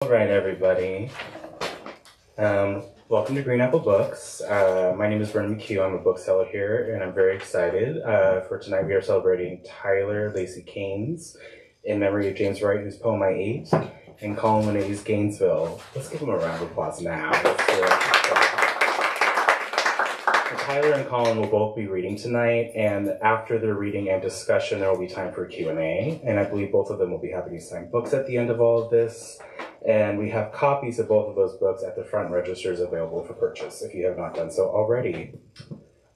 All right, everybody. Welcome to Green Apple Books. My name is Vernon McHugh. I'm a bookseller here, and I'm very excited. For tonight, we are celebrating Tyler Lacy Cain's In Memory of James Wright, whose poem I ate, and Colin Winnette's Gainesville. Let's give them a round of applause now. Tyler and Colin will both be reading tonight, and after their reading and discussion, there will be time for a Q&A, and I believe both of them will be happy to sign books at the end of all of this. And we have copies of both of those books at the front registers available for purchase if you have not done so already.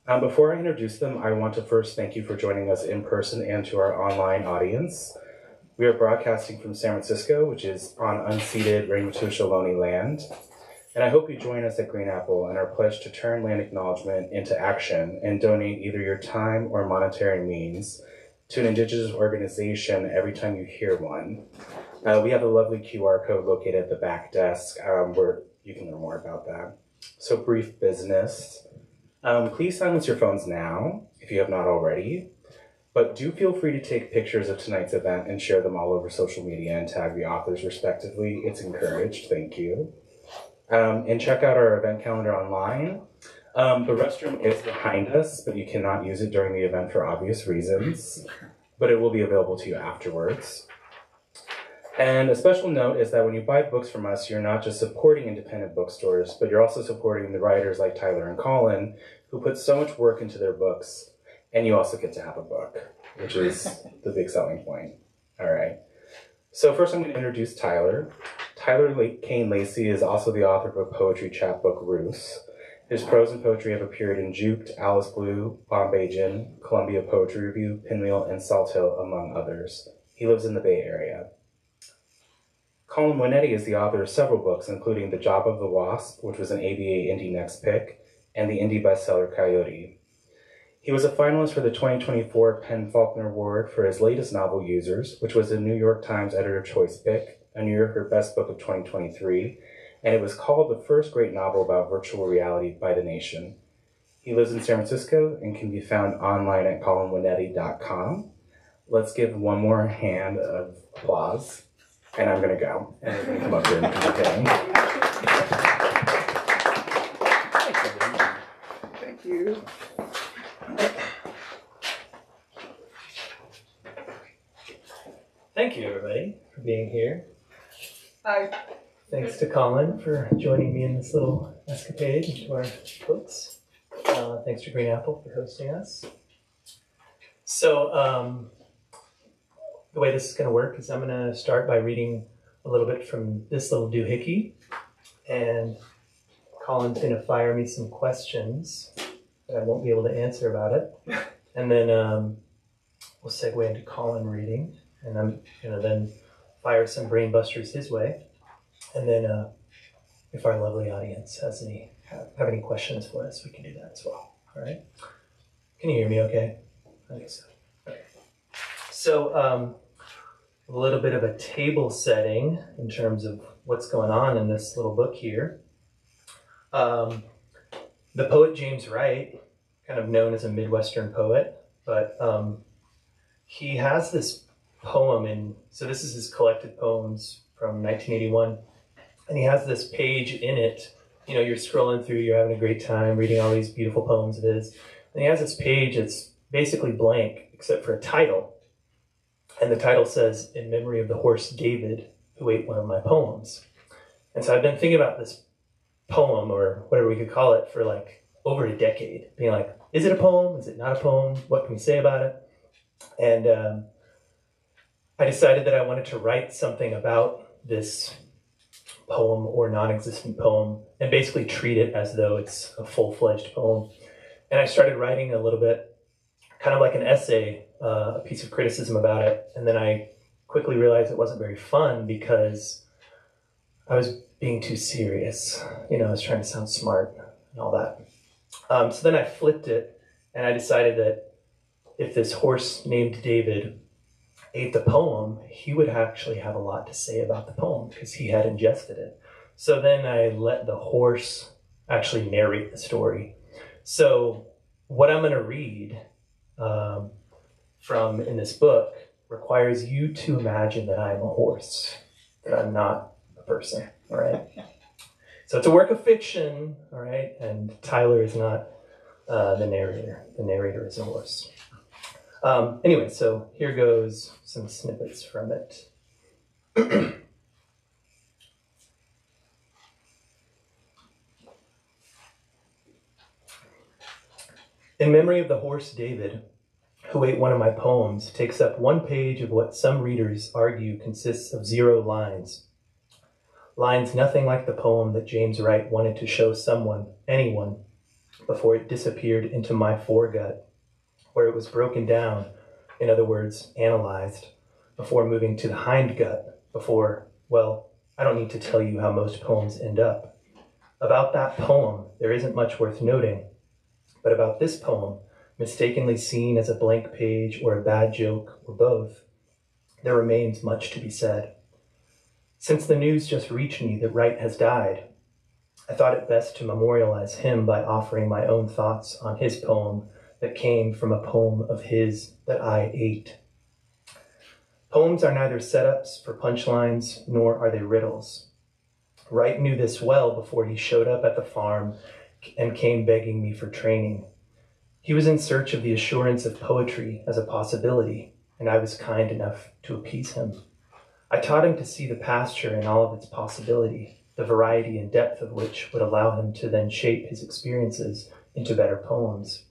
Before I introduce them, I want to first thank you for joining us in person and to our online audience. We are broadcasting from San Francisco, which is on unceded Rainbow Ohlone land. And I hope you join us at Green Apple and are pledged to turn land acknowledgement into action and donate either your time or monetary means to an Indigenous organization every time you hear one. We have a lovely QR code located at the back desk where you can learn more about that. So brief business. Please silence your phones now if you have not already, but do feel free to take pictures of tonight's event and share them all over social media and tag the authors respectively. It's encouraged, thank you. And check out our event calendar online. The restroom is behind us, but you cannot use it during the event for obvious reasons, but it will be available to you afterwards. And a special note is that when you buy books from us, you're not just supporting independent bookstores, but you're also supporting the writers like Tyler and Colin, who put so much work into their books, and you also get to have a book, which is the big selling point. All right. So first I'm going to introduce Tyler. Cain Lacy is also the author of a poetry chapbook, Roos. His prose and poetry have appeared in Juked, Alice Blue, Bombay Gin, Columbia Poetry Review, Pinwheel, and Salt Hill, among others. He lives in the Bay Area. Colin Winnette is the author of several books, including The Job of the Wasp, which was an ABA Indie Next Pick, and the indie bestseller Coyote. He was a finalist for the 2024 PEN/Faulkner Award for his latest novel, Users, which was a New York Times Editor Choice pick, a New Yorker Best Book of 2023, and it was called the first great novel about virtual reality by The Nation. He lives in San Francisco and can be found online at colinwinnette.com. Let's give one more hand of applause, and I'm going to go, and we're going to come up here and do the thing. Thank you. Thank you, everybody, for being here. Hi. Thanks to Colin for joining me in this little escapade into our books. Thanks to Green Apple for hosting us. So the way this is going to work is I'm going to start by reading a little bit from this little doohickey, and Colin's going to fire me some questions that I won't be able to answer about it. And then we'll segue into Colin reading, and I'm going to then fire some brain busters his way. And then if our lovely audience has have any questions for us, we can do that as well. All right? Can you hear me okay? I think so. Okay. So a little bit of a table setting in terms of what's going on in this little book here. The poet James Wright, kind of known as a Midwestern poet, but he has this poem, so this is his collected poems from 1981, and he has this page in it. You know, you're scrolling through, you're having a great time reading all these beautiful poems of his, and he has this page that's basically blank except for a title, and the title says, "In Memory of the Horse David, who ate one of my poems." And so I've been thinking about this poem, or whatever we could call it, for like over a decade, being like, is it a poem? Is it not a poem? What can we say about it? And I decided that I wanted to write something about this poem or non-existent poem and basically treat it as though it's a full-fledged poem. And I started writing a little bit, kind of like an essay, a piece of criticism about it. And then I quickly realized it wasn't very fun because I was being too serious. You know, I was trying to sound smart and all that. So then I flipped it, and I decided that if this horse named David ate the poem, he would actually have a lot to say about the poem because he had ingested it. So then I let the horse actually narrate the story. So what I'm going to read from in this book requires you to imagine that I'm a horse, that I'm not a a person, all right? So it's a work of fiction, all right? And Tyler is not the narrator. The narrator is a horse. Anyway, so here goes some snippets from it. In memory of the horse David, who ate one of my poems, takes up one page of what some readers argue consists of 0 lines. Lines nothing like the poem that James Wright wanted to show someone, anyone, before it disappeared into my foregut, where it was broken down, in other words, analyzed, before moving to the hindgut, before, well, I don't need to tell you how most poems end up. About that poem, there isn't much worth noting, but about this poem, mistakenly seen as a blank page or a bad joke or both, there remains much to be said. Since the news just reached me that Wright has died, I thought it best to memorialize him by offering my own thoughts on his poem that came from a poem of his that I ate. Poems are neither setups for punchlines, nor are they riddles. Wright knew this well before he showed up at the farm and came begging me for training. He was in search of the assurance of poetry as a possibility, and I was kind enough to appease him. I taught him to see the pasture in all of its possibility, the variety and depth of which would allow him to then shape his experiences into better poems.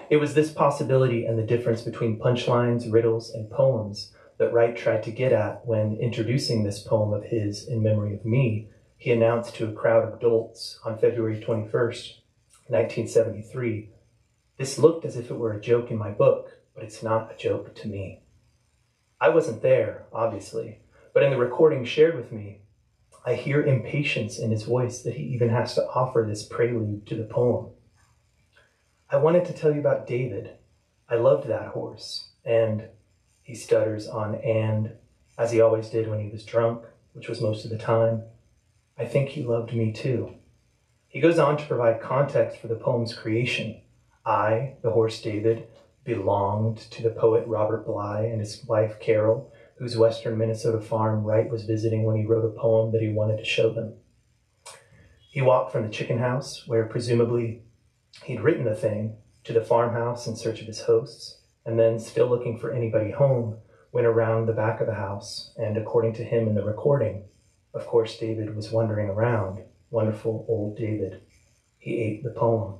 It was this possibility and the difference between punchlines, riddles, and poems that Wright tried to get at when introducing this poem of his in memory of me. He announced to a crowd of adults on February 21st, 1973, "This looked as if it were a joke in my book, but it's not a joke to me." I wasn't there, obviously, but in the recording shared with me, I hear impatience in his voice that he even has to offer this prelude to the poem. "I wanted to tell you about David. I loved that horse, and," he stutters on "and," as he always did when he was drunk, which was most of the time, "I think he loved me too." He goes on to provide context for the poem's creation. I, the horse David, belonged to the poet Robert Bly and his wife Carol, whose western Minnesota farm Wright was visiting when he wrote a poem that he wanted to show them. He walked from the chicken house, where presumably he'd written the thing, to the farmhouse in search of his hosts, and then, still looking for anybody home, went around the back of the house, and according to him in the recording, of course David was wandering around, wonderful old David. He ate the poem.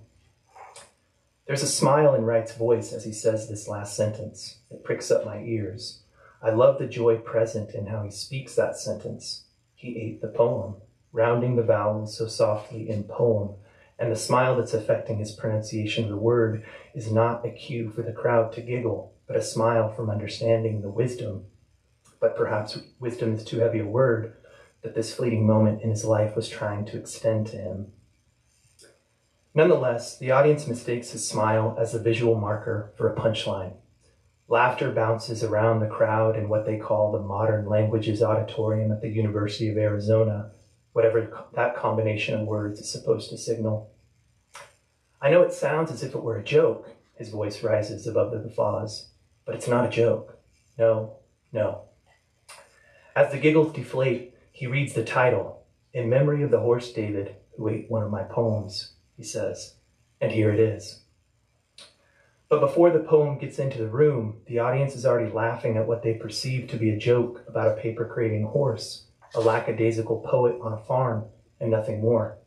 There's a smile in Wright's voice as he says this last sentence. It pricks up my ears. I love the joy present in how he speaks that sentence. He ate the poem, rounding the vowels so softly in poem, and the smile that's affecting his pronunciation of the word is not a cue for the crowd to giggle, but a smile from understanding the wisdom, but perhaps wisdom is too heavy a word, that this fleeting moment in his life was trying to extend to him. Nonetheless, the audience mistakes his smile as a visual marker for a punchline. Laughter bounces around the crowd in what they call the Modern Languages Auditorium at the University of Arizona, whatever that combination of words is supposed to signal. I know it sounds as if it were a joke. His voice rises above the guffaws, but it's not a joke. No, no. As the giggles deflate, he reads the title, In Memory of the Horse David, who ate one of my poems, he says, and here it is. But before the poem gets into the room, the audience is already laughing at what they perceive to be a joke about a paper-creating horse, a lackadaisical poet on a farm, and nothing more.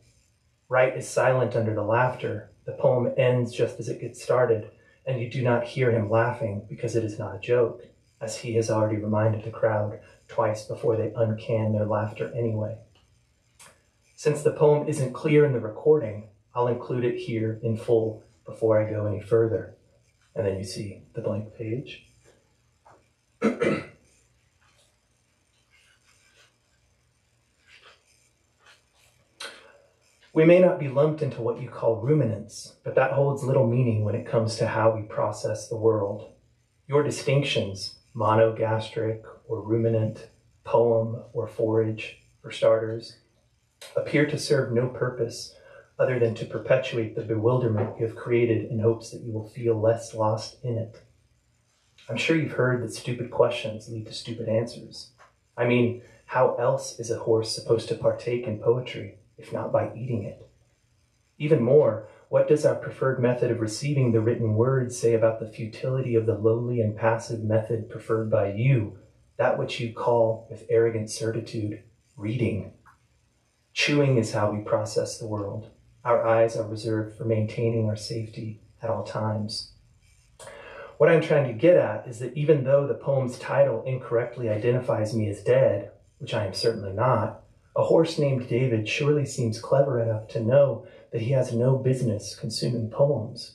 Wright is silent under the laughter. The poem ends just as it gets started, and you do not hear him laughing because it is not a joke, as he has already reminded the crowd twice before they uncan their laughter anyway. Since the poem isn't clear in the recording, I'll include it here in full before I go any further. And then you see the blank page. We may not be lumped into what you call ruminants, but that holds little meaning when it comes to how we process the world. Your distinctions, monogastric or ruminant, poem or forage, for starters, appear to serve no purpose other than to perpetuate the bewilderment you have created in hopes that you will feel less lost in it. I'm sure you've heard that stupid questions lead to stupid answers. I mean, How else is a horse supposed to partake in poetry, if not by eating it? Even more, what does our preferred method of receiving the written word say about the futility of the lowly and passive method preferred by you, that which you call, with arrogant certitude, reading? Chewing is how we process the world. Our eyes are reserved for maintaining our safety at all times. What I'm trying to get at is that even though the poem's title incorrectly identifies me as dead, which I am certainly not, a horse named David surely seems clever enough to know that he has no business consuming poems,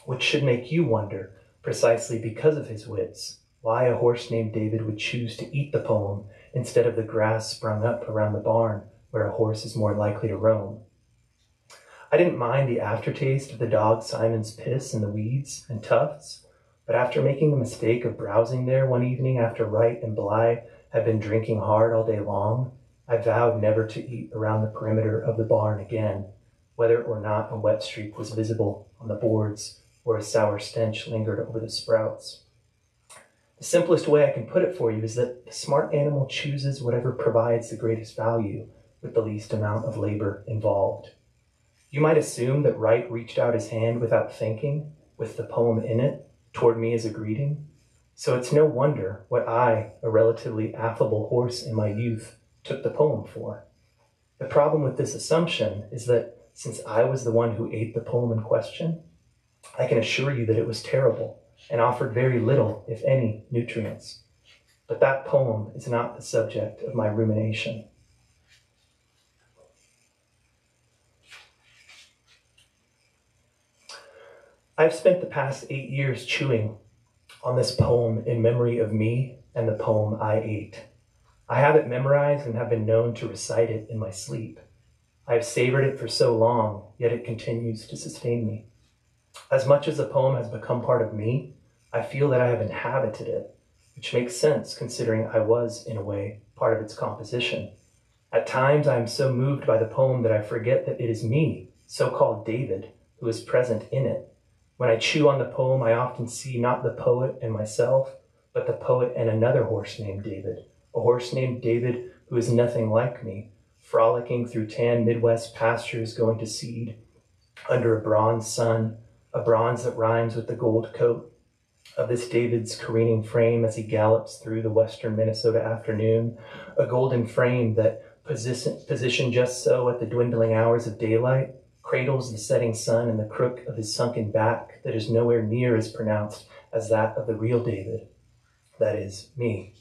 which should make you wonder, precisely because of his wits, why a horse named David would choose to eat the poem instead of the grass sprung up around the barn where a horse is more likely to roam. I didn't mind the aftertaste of the dog Simon's piss in the weeds and tufts, but after making the mistake of browsing there one evening after Wright and Bly had been drinking hard all day long, I vowed never to eat around the perimeter of the barn again, whether or not a wet streak was visible on the boards or a sour stench lingered over the sprouts. The simplest way I can put it for you is that the smart animal chooses whatever provides the greatest value with the least amount of labor involved. You might assume that Wright reached out his hand without thinking, with the poem in it, toward me as a greeting. So it's no wonder what I, a relatively affable horse in my youth, took the poem for. The problem with this assumption is that since I was the one who ate the poem in question, I can assure you that it was terrible and offered very little, if any, nutrients. But that poem is not the subject of my rumination. I've spent the past 8 years chewing on this poem in memory of me and the poem I ate. I have it memorized and have been known to recite it in my sleep. I have savored it for so long, yet it continues to sustain me. As much as the poem has become part of me, I feel that I have inhabited it, which makes sense considering I was, in a way, part of its composition. At times, I am so moved by the poem that I forget that it is me, so-called David, who is present in it. When I chew on the poem, I often see not the poet and myself, but the poet and another horse named David, a horse named David who is nothing like me, frolicking through tan Midwest pastures going to seed under a bronze sun, a bronze that rhymes with the gold coat of this David's careening frame as he gallops through the western Minnesota afternoon, a golden frame that, positioned just so at the dwindling hours of daylight, cradles the setting sun in the crook of his sunken back that is nowhere near as pronounced as that of the real David, that is, me.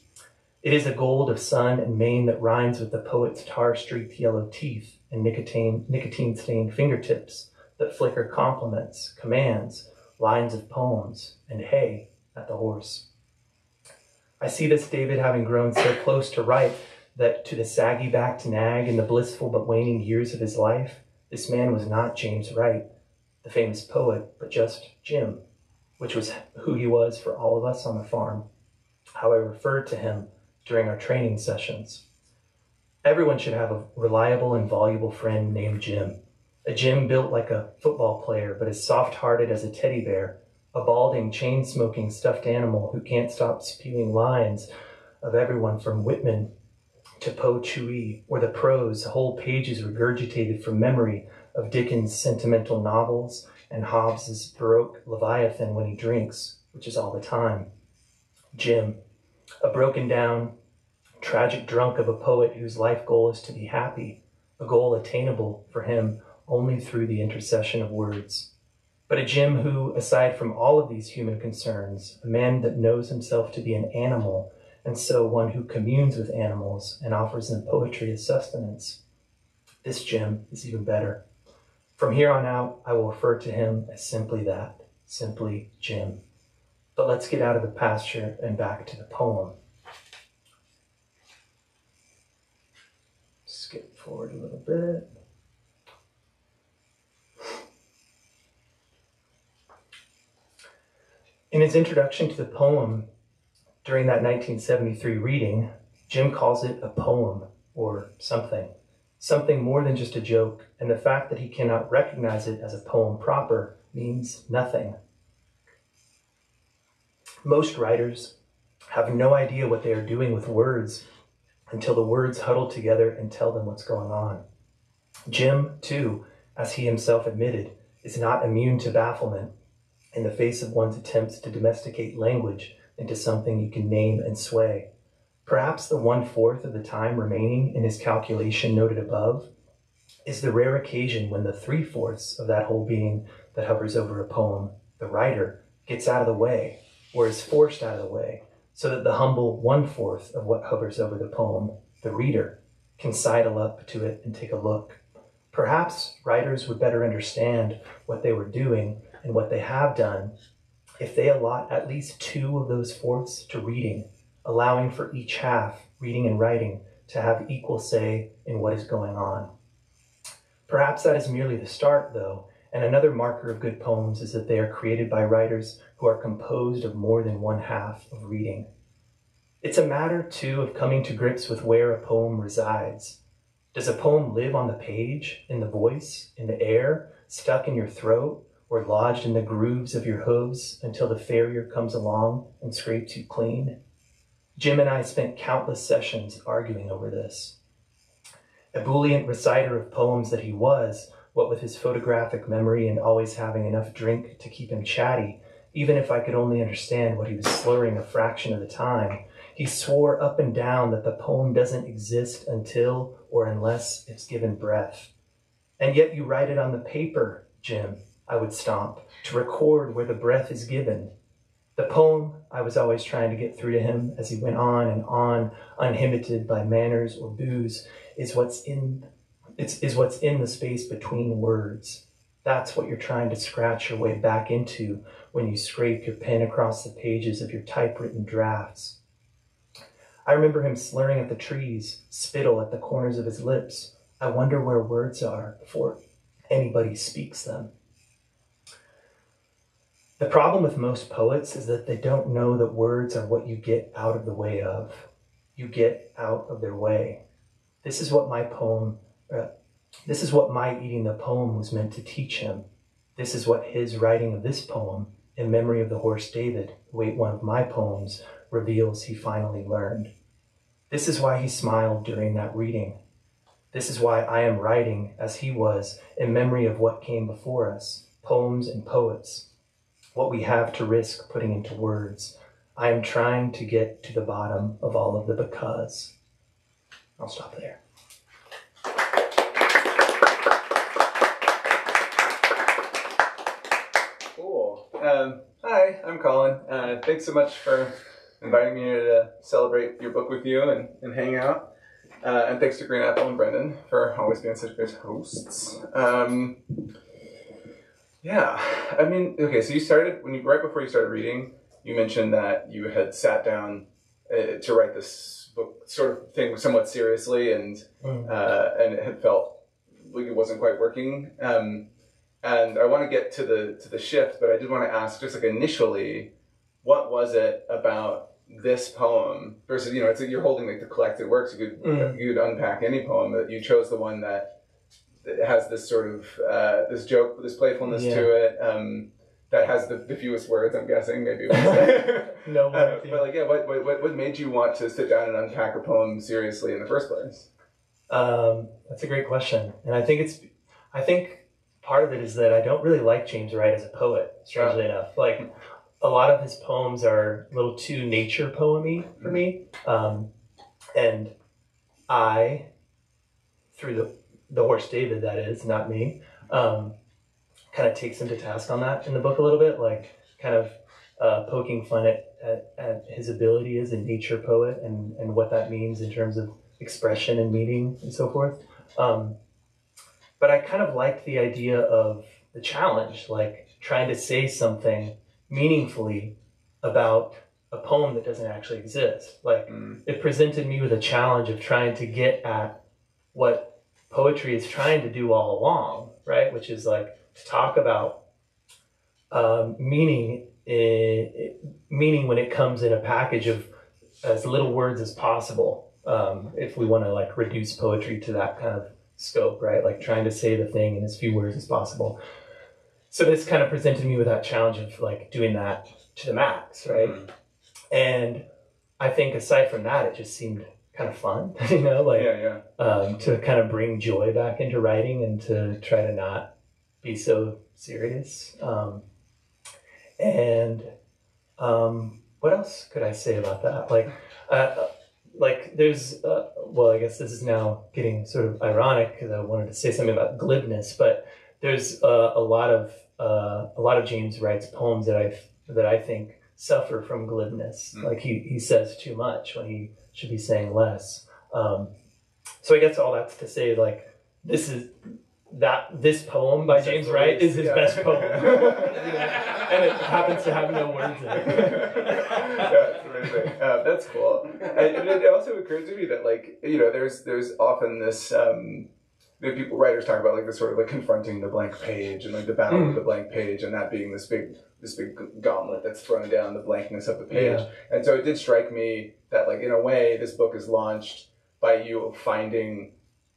It is a gold of sun and mane that rhymes with the poet's tar-streaked yellow teeth and nicotine-stained fingertips that flicker compliments, commands, lines of poems, and hey at the horse. I see this David having grown so close to Wright that to the saggy-backed nag in the blissful but waning years of his life, this man was not James Wright, the famous poet, but just Jim, which was who he was for all of us on the farm, how I referred to him during our training sessions. Everyone should have a reliable and voluble friend named Jim. A Jim built like a football player, but as soft-hearted as a teddy bear, a balding, chain-smoking stuffed animal who can't stop spewing lines of everyone from Whitman to Po Chui, or the prose, whole pages regurgitated from memory of Dickens' sentimental novels and Hobbes's Baroque Leviathan when he drinks, which is all the time. Jim, a broken-down, tragic drunk of a poet whose life goal is to be happy, a goal attainable for him only through the intercession of words. But a Jim who, aside from all of these human concerns, a man that knows himself to be an animal, and so one who communes with animals and offers them poetry as sustenance. This Jim is even better. From here on out, I will refer to him as simply that, simply Jim. But let's get out of the pasture and back to the poem. Skip forward a little bit. In his introduction to the poem, during that 1973 reading, Jim calls it a poem or something more than just a joke, and the fact that he cannot recognize it as a poem proper means nothing. Most writers have no idea what they are doing with words until the words huddle together and tell them what's going on. Jim, too, as he himself admitted, is not immune to bafflement in the face of one's attempts to domesticate language into something you can name and sway. Perhaps the 1/4 of the time remaining in his calculation noted above is the rare occasion when the 3/4 of that whole being that hovers over a poem, the writer, gets out of the way, or is forced out of the way, so that the humble 1/4 of what hovers over the poem, the reader, can sidle up to it and take a look. Perhaps writers would better understand what they were doing and what they have done if they allot at least 2 of those fourths to reading, allowing for each half, reading and writing, to have equal say in what is going on. Perhaps that is merely the start, though, and another marker of good poems is that they are created by writers who are composed of more than 1/2 of reading. It's a matter, too, of coming to grips with where a poem resides. Does a poem live on the page, in the voice, in the air, stuck in your throat, or lodged in the grooves of your hooves until the farrier comes along and scrapes you clean? Jim and I spent countless sessions arguing over this. Ebullient reciter of poems that he was, what with his photographic memory and always having enough drink to keep him chatty, even if I could only understand what he was slurring a fraction of the time, he swore up and down that the poem doesn't exist until or unless it's given breath. And yet you write it on the paper, Jim, I would stomp, to record where the breath is given. The poem, I was always trying to get through to him as he went on and on, uninhibited by manners or booze, is what's in the space between words. That's what you're trying to scratch your way back into when you scrape your pen across the pages of your typewritten drafts. I remember him slurring at the trees, spittle at the corners of his lips. I wonder where words are before anybody speaks them. The problem with most poets is that they don't know that words are what you get out of the way of. You get out of their way. This is what my eating the poem was meant to teach him. This is what his writing of this poem, In Memory of the Horse David, one of my poems, reveals he finally learned. This is why he smiled during that reading. This is why I am writing, as he was, in memory of what came before us, poems and poets, what we have to risk putting into words. I am trying to get to the bottom of all of the because. I'll stop there. Cool. Hi, I'm Colin. Thanks so much for inviting me to celebrate your book with you and hang out. And thanks to Green Apple and Brendan for always being such good hosts. Yeah, I mean, okay, so you started, right before you started reading, you mentioned that you had sat down to write this book sort of thing somewhat seriously and it had felt like it wasn't quite working. And I want to get to the shift, but I did want to ask just like initially, what was it about this poem versus, it's like you're holding like the collected works, you could unpack any poem, but you chose the one that has this sort of this joke, this playfulness to it, that has the fewest words, I'm guessing, maybe. No words. But like, yeah, what made you want to sit down and unpack a poem seriously in the first place? That's a great question, and I think part of it is that I don't really like James Wright as a poet, strangely enough. Like, a lot of his poems are a little too nature poem-y for me. And I, through the horse David, that is, not me, kind of takes him to task on that in the book a little bit, like kind of poking fun at his ability as a nature poet and what that means in terms of expression and meaning and so forth. But I kind of like the idea of the challenge, like trying to say something meaningfully about a poem that doesn't actually exist. Like, it presented me with a challenge of trying to get at what poetry is trying to do all along, right? Which is like to talk about meaning when it comes in a package of as little words as possible. If we want to like reduce poetry to that kind of scope, right? Like trying to say the thing in as few words as possible. So this kind of presented me with that challenge of like doing that to the max, right? And I think aside from that, it just seemed kind of fun, you know, like yeah. to kind of bring joy back into writing and to try to not be so serious. What else could I say about that? Like there's, well, I guess this is now getting sort of ironic because I wanted to say something about glibness, but there's a lot of James Wright's poems that I think suffer from glibness. Like he says too much when he should be saying less. So I guess all that's to say, like, this poem by James Wright is his best poem. And it happens to have no words in it. That's amazing. That's cool. And it also occurred to me that, like, you know, there's often this, writers talk about, like, this sort of, like, confronting the blank page and, like, the battle with the blank page, and that being this big gauntlet that's thrown down the blankness of the page. Yeah. And so it did strike me that, like, in a way, this book is launched by you finding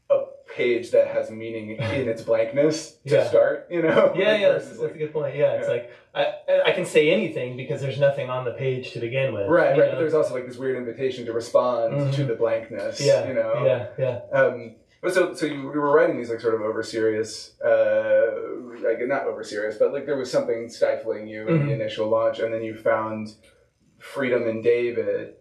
a page that has meaning in its blankness to start, you know? That's a good point. It's like, I can say anything because there's nothing on the page to begin with. Right, but there's also, like, this weird invitation to respond to the blankness, you know? So you were writing these, like, sort of over-serious, like, not over-serious, but, like, there was something stifling you in the initial launch, and then you found freedom in David,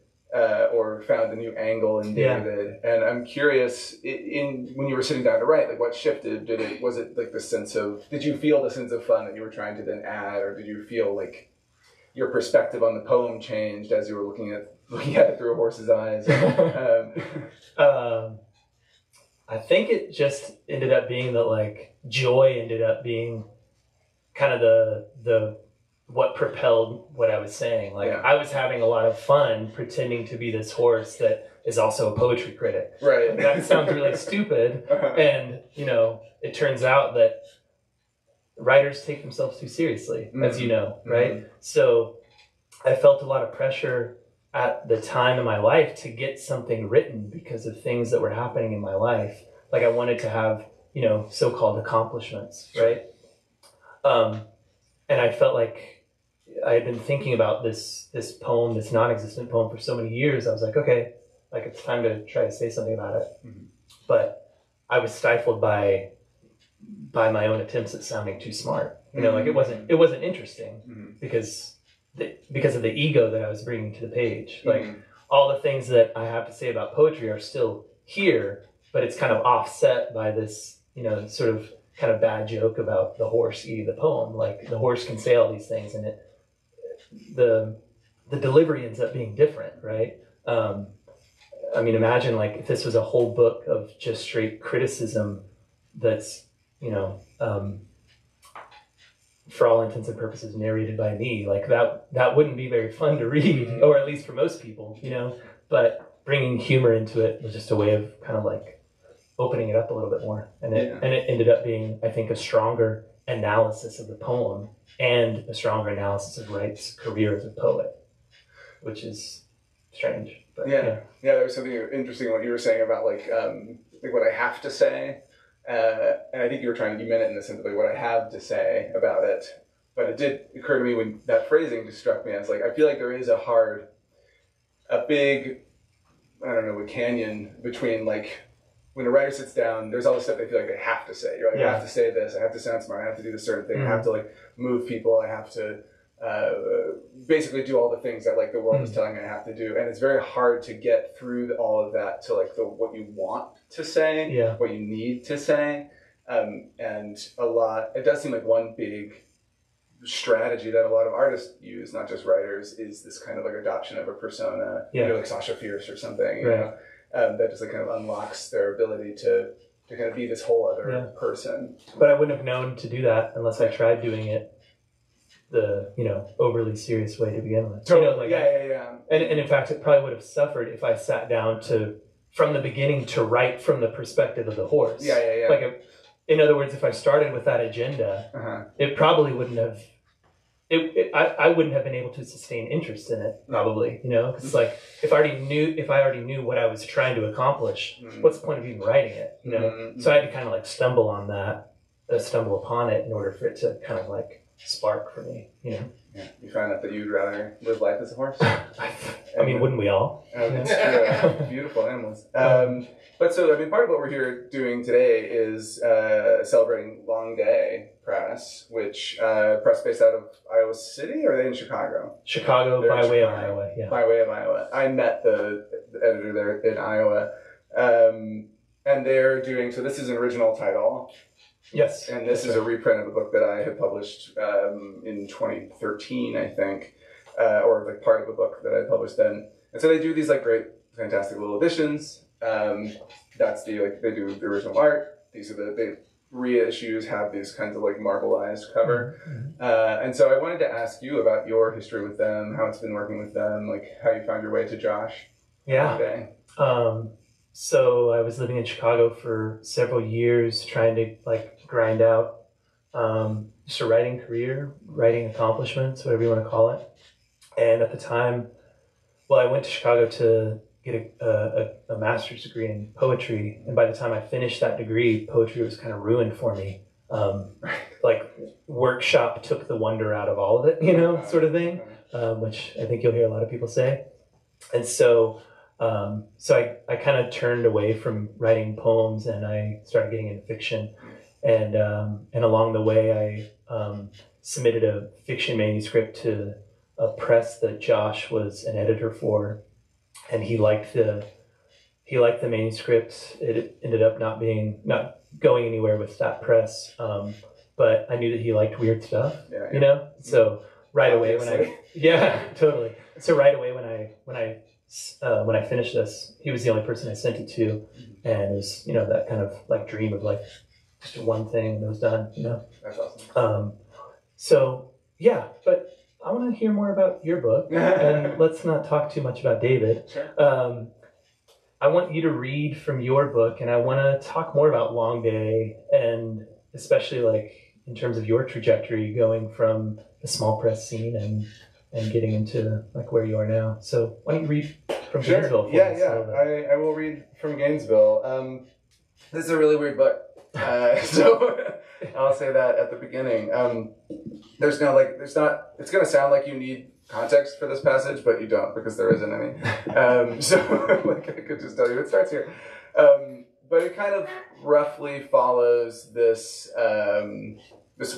or found a new angle in David. And I'm curious, when you were sitting down to write, like, what shifted? Was it like the sense of, did you feel the sense of fun that you were trying to then add, or did you feel like your perspective on the poem changed as you were looking at it through a horse's eyes? I think it just ended up being that, like, joy ended up being kind of the what propelled what I was saying. Like, I was having a lot of fun pretending to be this horse that is also a poetry critic. Right. Like, that sounds really stupid. And, you know, it turns out that writers take themselves too seriously, as you know, right? So I felt a lot of pressure at the time in my life to get something written because of things that were happening in my life. Like, I wanted to have, you know, so-called accomplishments, right? And I felt like I had been thinking about this poem, this non-existent poem, for so many years. I was like, okay, like, it's time to try to say something about it. But I was stifled by my own attempts at sounding too smart. You know, like, it wasn't interesting because of the ego that I was bringing to the page. Like, all the things that I have to say about poetry are still here, but it's kind of offset by this, you know, sort of kind of bad joke about the horse eating the poem. Like, the horse can say all these things, and the delivery ends up being different, right? I mean, imagine, like, if this was a whole book of just straight criticism that's, you know, for all intents and purposes narrated by me. Like, that wouldn't be very fun to read, or at least for most people, you know? But bringing humor into it was just a way of kind of, like, opening it up a little bit more. And it ended up being, I think, a stronger analysis of the poem and a stronger analysis of Wright's career as a poet, which is strange. But, there was something interesting in what you were saying about, like what I have to say. And I think you meant it in the sense of, like, what I have to say about it. But it did occur to me when that phrasing just struck me as, like, I feel like there is a big, I don't know, a canyon between, like, when a writer sits down, there's all this stuff they feel like they have to say. You're like, I have to say this, I have to sound smart, I have to do this certain thing, I have to, like, move people, I have to basically do all the things that, like, the world is telling me I have to do. And it's very hard to get through all of that to, like, what you want to say, what you need to say. And it does seem like one big strategy that a lot of artists use, not just writers, is this kind of, like, adoption of a persona, you know, like Sasha Fierce or something, you know? That just, like, kind of unlocks their ability to kind of be this whole other person. But I wouldn't have known to do that unless I tried doing it the, you know, overly serious way to begin with. Totally. You know, like, And in fact, it probably would have suffered if I sat down from the beginning to write from the perspective of the horse. Like, in other words, if I started with that agenda, it probably wouldn't have. I wouldn't have been able to sustain interest in it, probably, you know, because, like, if I already knew what I was trying to accomplish, what's the point of even writing it, you know? So I had to kind of, like, stumble upon it in order for it to kind of, like, spark for me, you know? Yeah. You found out that you'd rather live life as a horse? I mean, wouldn't we all? It's true. Beautiful animals. But so, I mean, part of what we're here doing today is celebrating Long Day Press, which press based out of Iowa City, or are they in Chicago? Chicago, They're by in way of Chicago. Iowa, yeah. By way of Iowa. I met the editor there in Iowa. And they're doing, so this is an original title. Yes. And this is a reprint of a book that I had published in 2013, I think, or like part of a book that I published then. And so they do these like great, fantastic little editions. That's the, like, they do the original art. These are the reissues have these kinds of like marbleized cover. Mm-hmm. And so I wanted to ask you about your history with them, how it's been working with them, like how you found your way to Josh. Yeah. Today. So I was living in Chicago for several years, trying to like grind out just a writing career, writing accomplishments, whatever you want to call it. And at the time, well, I went to Chicago to get a master's degree in poetry. And by the time I finished that degree, poetry was kind of ruined for me. Like workshop took the wonder out of all of it, you know, sort of thing, which I think you'll hear a lot of people say. And so I kind of turned away from writing poems and I started getting into fiction. And along the way, I submitted a fiction manuscript to a press that Josh was an editor for, and he liked the manuscript. It ended up not going anywhere with that press, but I knew that he liked weird stuff, you know. So right away totally. So right away when I finished this, he was the only person I sent it to, and it was, you know, that kind of like dream of like just one thing and it was done, you know. That's awesome. So yeah, but I want to hear more about your book, and let's not talk too much about David. Sure. I want you to read from your book, and I want to talk more about Long Day, and especially like in terms of your trajectory going from the small press scene and getting into like where you are now. So why don't you read from Gainesville? I will read from Gainesville. This is a really weird book. So I'll say that at the beginning. It's going to sound like you need context for this passage, but you don't, because there isn't any. So like, I could just tell you it starts here. But it kind of roughly follows this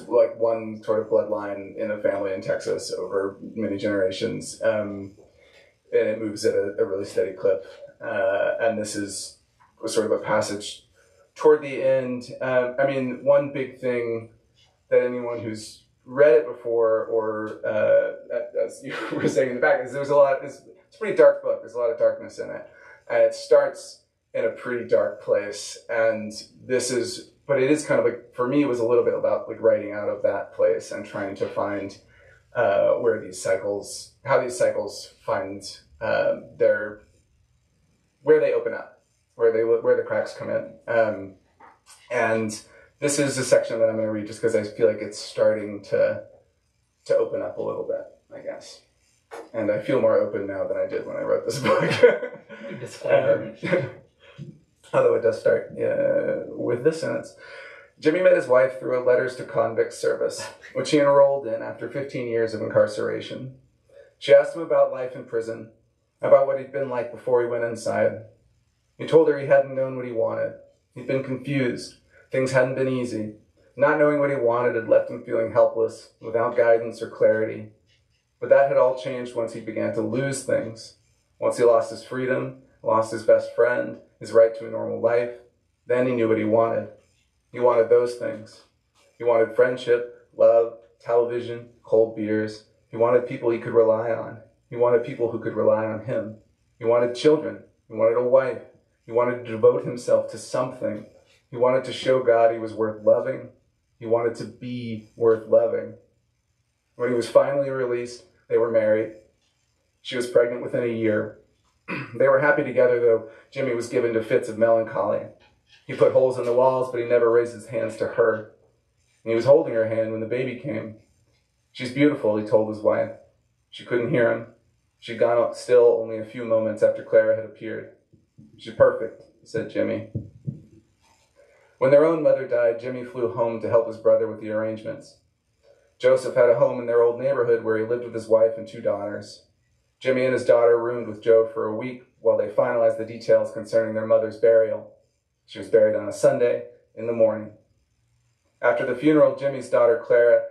like one sort of bloodline in a family in Texas over many generations. And it moves at a really steady clip. And this is sort of a passage toward the end. I mean, one big thing that anyone who's read it before, or as you were saying in the back, is it's a pretty dark book. There's a lot of darkness in it. And it starts in a pretty dark place. And but it is kind of like, for me, it was a little bit about like writing out of that place and trying to find how these cycles find where they open up, where the cracks come in. And this is a section that I'm going to read just because I feel like it's starting to open up a little bit, I guess. And I feel more open now than I did when I wrote this book. Although it does start with this sentence. Jimmy met his wife through a letters to convicts service, which he enrolled in after 15 years of incarceration. She asked him about life in prison, about what he'd been like before he went inside. He told her he hadn't known what he wanted. He'd been confused. Things hadn't been easy. Not knowing what he wanted had left him feeling helpless, without guidance or clarity. But that had all changed once he began to lose things. Once he lost his freedom, lost his best friend, his right to a normal life, then he knew what he wanted. He wanted those things. He wanted friendship, love, television, cold beers. He wanted people he could rely on. He wanted people who could rely on him. He wanted children. He wanted a wife. He wanted to devote himself to something. He wanted to show God he was worth loving. He wanted to be worth loving. When he was finally released, they were married. She was pregnant within a year. They were happy together, though Jimmy was given to fits of melancholy. He put holes in the walls, but he never raised his hands to her. And he was holding her hand when the baby came. She's beautiful, he told his wife. She couldn't hear him. She'd gone up still only a few moments after Clara had appeared. She's perfect, said Jimmy. When their own mother died, Jimmy flew home to help his brother with the arrangements. Joseph had a home in their old neighborhood where he lived with his wife and 2 daughters. Jimmy and his daughter roomed with Joe for a week while they finalized the details concerning their mother's burial. She was buried on a Sunday in the morning. After the funeral, Jimmy's daughter, Clara,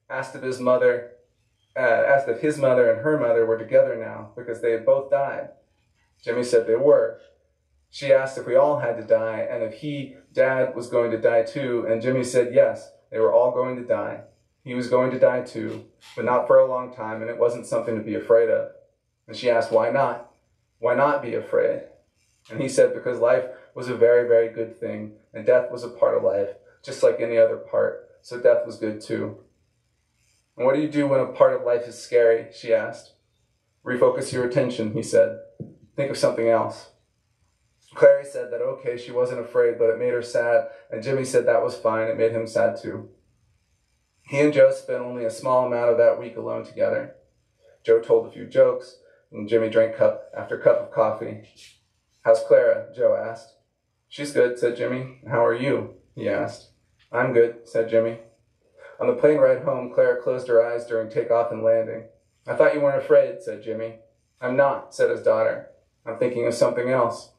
asked if his mother and her mother were together now because they had both died. Jimmy said they were. She asked if we all had to die and if Dad, was going to die too, and Jimmy said yes, they were all going to die. He was going to die too, but not for a long time, and it wasn't something to be afraid of. And she asked, why not? Why not be afraid? And he said because life was a very, very good thing, and death was a part of life, just like any other part, so death was good too. And what do you do when a part of life is scary? She asked. Refocus your attention, he said. Think of something else. Clary said that okay, she wasn't afraid, but it made her sad, and Jimmy said that was fine, it made him sad too. He and Joe spent only a small amount of that week alone together. Joe told a few jokes, and Jimmy drank cup after cup of coffee. How's Clara? Joe asked. She's good, said Jimmy. How are you? He asked. I'm good, said Jimmy. On the plane ride home, Clara closed her eyes during takeoff and landing. I thought you weren't afraid, said Jimmy. I'm not, said his daughter. I'm thinking of something else.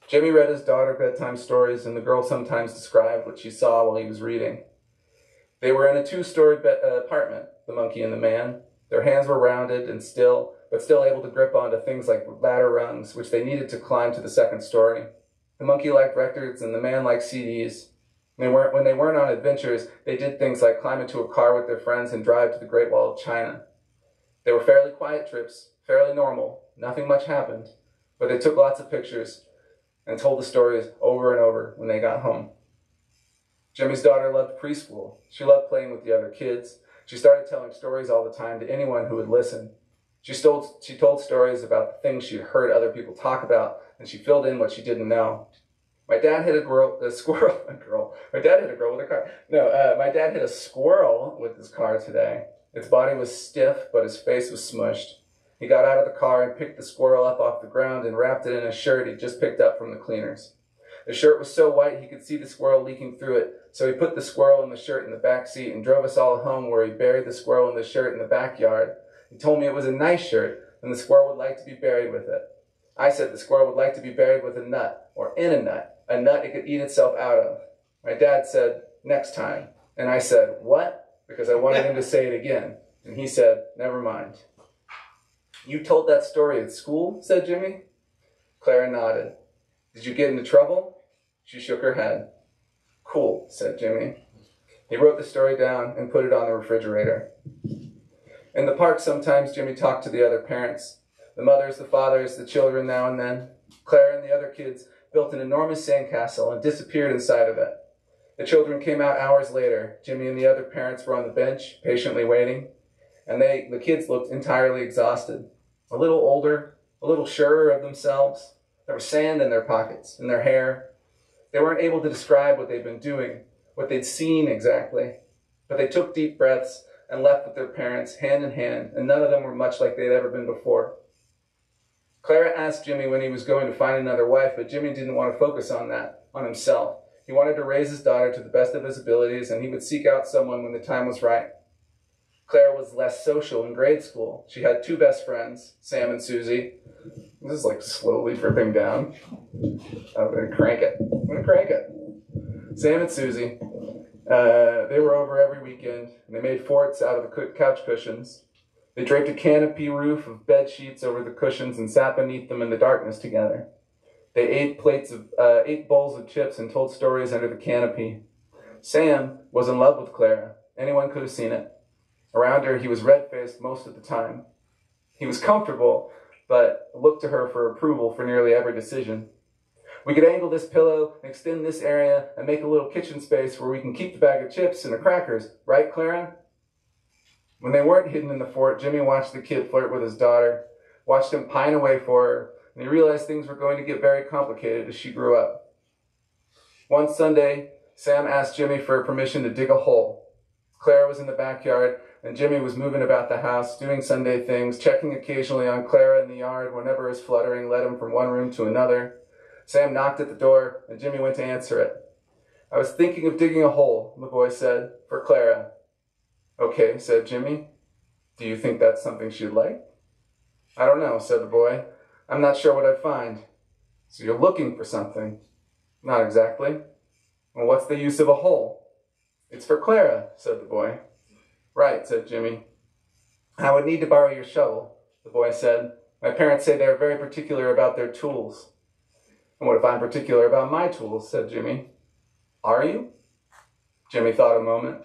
Jimmy read his daughter bedtime stories, and the girl sometimes described what she saw while he was reading. They were in a 2-story apartment, the monkey and the man. Their hands were rounded and still able to grip onto things like ladder rungs, which they needed to climb to the 2nd story. The monkey liked records, and the man liked CDs. When they weren't on adventures, they did things like climb into a car with their friends and drive to the Great Wall of China. They were fairly quiet trips, fairly normal. Nothing much happened, but they took lots of pictures and told the stories over and over when they got home. Jimmy's daughter loved preschool. She loved playing with the other kids. She started telling stories all the time to anyone who would listen. She told stories about the things she'd heard other people talk about, and she filled in what she didn't know. My dad hit a squirrel with his car today. Its body was stiff, but his face was smushed. He got out of the car and picked the squirrel up off the ground and wrapped it in a shirt he'd just picked up from the cleaners. The shirt was so white he could see the squirrel leaking through it, so he put the squirrel and the shirt in the back seat and drove us all home, where he buried the squirrel and the shirt in the backyard. He told me it was a nice shirt and the squirrel would like to be buried with it. I said the squirrel would like to be buried with a nut, or in a nut it could eat itself out of. My dad said, next time. And I said, what? Because I wanted him to say it again. And he said, never mind. You told that story at school? Said Jimmy. Clara nodded. Did you get into trouble? She shook her head. Cool, said Jimmy. He wrote the story down and put it on the refrigerator. In the park, sometimes Jimmy talked to the other parents, the mothers, the fathers, the children now and then. Clara and the other kids built an enormous sandcastle and disappeared inside of it. The children came out hours later. Jimmy and the other parents were on the bench, patiently waiting, and the kids looked entirely exhausted, a little older, a little surer of themselves. There was sand in their pockets, in their hair. They weren't able to describe what they'd been doing, what they'd seen exactly, but they took deep breaths and left with their parents, hand in hand, and none of them were much like they'd ever been before. Clara asked Jimmy when he was going to find another wife, but Jimmy didn't want to focus on that, on himself. He wanted to raise his daughter to the best of his abilities, and he would seek out someone when the time was right. Clara was less social in grade school. She had 2 best friends, Sam and Susie. This is like slowly dripping down. I'm going to crank it. Sam and Susie. They were over every weekend, and they made forts out of the couch cushions. They draped a canopy roof of bed sheets over the cushions and sat beneath them in the darkness together. They ate bowls of chips and told stories under the canopy. Sam was in love with Clara. Anyone could have seen it. Around her, he was red-faced most of the time. He was comfortable, but looked to her for approval for nearly every decision. We could angle this pillow, extend this area, and make a little kitchen space where we can keep the bag of chips and the crackers, right, Clara? When they weren't hidden in the fort, Jimmy watched the kid flirt with his daughter, watched him pine away for her, and he realized things were going to get very complicated as she grew up. One Sunday, Sam asked Jimmy for permission to dig a hole. Clara was in the backyard, and Jimmy was moving about the house, doing Sunday things, checking occasionally on Clara in the yard whenever his fluttering led him from one room to another. Sam knocked at the door, and Jimmy went to answer it. I was thinking of digging a hole, the boy said, for Clara. Okay, said Jimmy. Do you think that's something she'd like? I don't know, said the boy. I'm not sure what I'd find. So you're looking for something? Not exactly. Well, what's the use of a hole? It's for Clara, said the boy. Right, said Jimmy. I would need to borrow your shovel, the boy said. My parents say they're very particular about their tools. And what if I'm particular about my tools, said Jimmy. Are you? Jimmy thought a moment.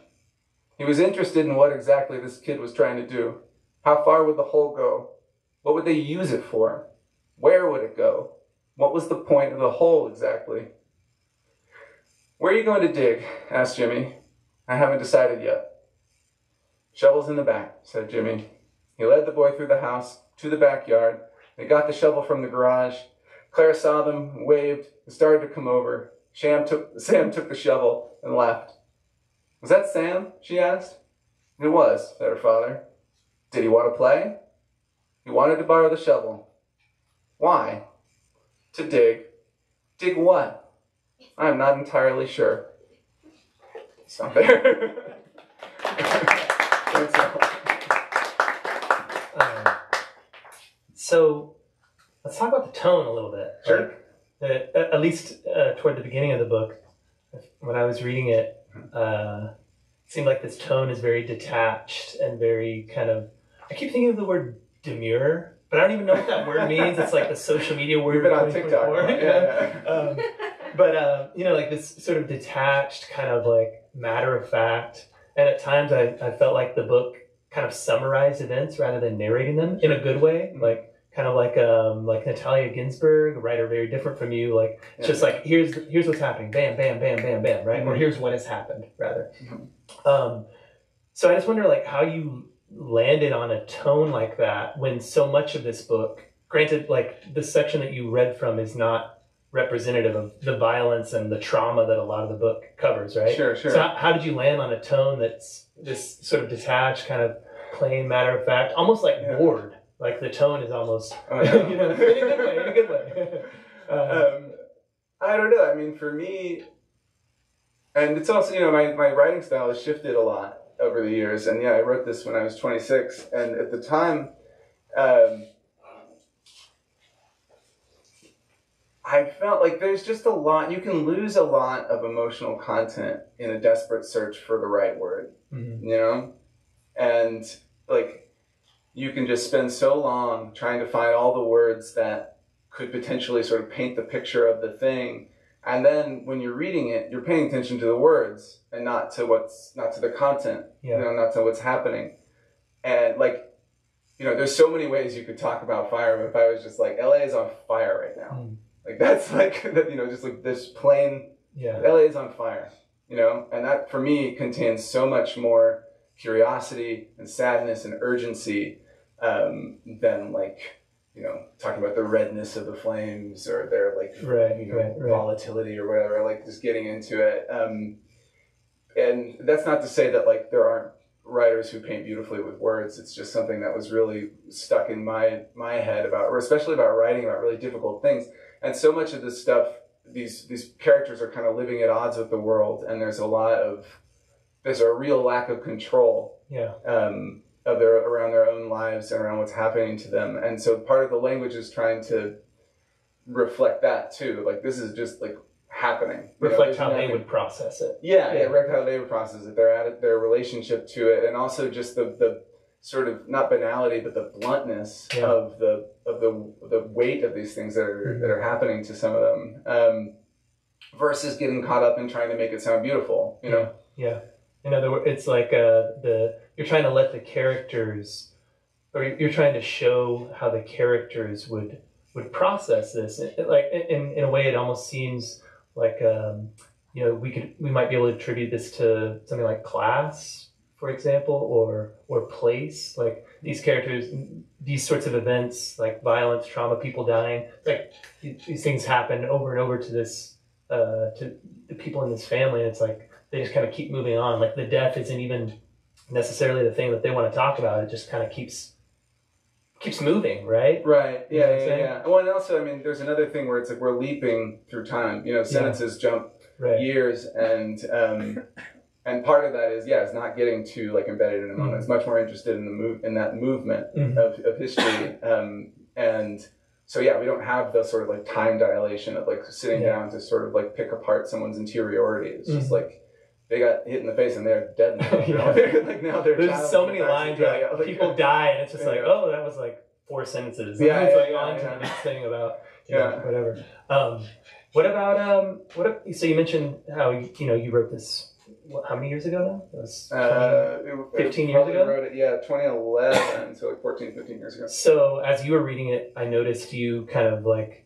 He was interested in what exactly this kid was trying to do. How far would the hole go? What would they use it for? Where would it go? What was the point of the hole exactly? Where are you going to dig? Asked Jimmy. I haven't decided yet. Shovel's in the back, said Jimmy. He led the boy through the house, to the backyard. They got the shovel from the garage. Clara saw them, waved, and started to come over. Sam took the shovel and left. Was that Sam? She asked. It was, said her father. Did he want to play? He wanted to borrow the shovel. Why? To dig. Dig what? I'm not entirely sure. Stop there. So let's talk about the tone a little bit. Sure. At least toward the beginning of the book, when I was reading it, it seemed like this tone is very detached and very kind of, I keep thinking of the word demure, but I don't even know what that word means. It's like the social media word. We've been on TikTok. Yeah. But, like this sort of detached, kind of like matter of fact. And at times I felt like the book kind of summarized events rather than narrating them in a good way. Mm-hmm. Like Natalia Ginsburg, a writer very different from you. Like, it's just like, here's what's happening. Bam, bam, bam, bam, bam, right? Mm-hmm. Or here's what has happened, rather. Mm-hmm. So I just wonder, like, how you landed on a tone like that when so much of this book, granted, like, the section that you read from is not representative of the violence and the trauma that a lot of the book covers, right? Sure. So how did you land on a tone that's this sort of detached, kind of plain matter of fact, almost like bored? Like the tone is almost, in a good way. I don't know. I mean, for me, and it's also, my writing style has shifted a lot over the years. And I wrote this when I was 26. And at the time, I felt like there's just a lot, you can lose a lot of emotional content in a desperate search for the right word, And like, you can just spend so long trying to find all the words that could potentially sort of paint the picture of the thing. And then when you're reading it, you're paying attention to the words and not to the content, not to what's happening. And there's so many ways you could talk about fire, but if I was just like, LA is on fire right now. Like that's like, just like this plain, LA is on fire, and that for me contains so much more curiosity and sadness and urgency than talking about the redness of the flames or their volatility or whatever, like just getting into it. And that's not to say that there aren't writers who paint beautifully with words. It's just something that was really stuck in my head especially about writing about really difficult things. And so much of this stuff, these characters are kind of living at odds with the world, and there's a real lack of control around their own lives and around what's happening to them. And so part of the language is trying to reflect that too. Like this is just like happening. Reflect how they would process it. Reflect how they would process it. Their relationship to it, and also just the sort of not banality, but the bluntness of the weight of these things that are happening to some of them, versus getting caught up in trying to make it sound beautiful. In other words, it's like you're trying to let the characters, or you're trying to show how the characters would process this. Like in a way, it almost seems like we might be able to attribute this to something like class, for example, or place. Like these characters, these sorts of events, like violence, trauma, people dying, like these things happen over and over to the people in this family, and it's like they just kind of keep moving on. Like the death isn't even necessarily the thing that they want to talk about. It just kind of keeps moving, right? Right. Yeah. Well, and also, I mean, there's another thing where it's like we're leaping through time. Sentences jump years, and and part of that is is not getting too like embedded in a moment. It's much more interested in that movement of history, and so we don't have the sort of like time dilation of like sitting down to sort of like pick apart someone's interiority. It's just like they got hit in the face and they're dead now. Now they're there's so many lines where like, people die and it's just like, oh, that was like 4 sentences. And it's like on to the next thing about whatever. What about so you mentioned how you wrote this. How many years ago now? It was 15 years ago? Wrote it, 2011, so like 14, 15 years ago. So as you were reading it, I noticed you kind of like,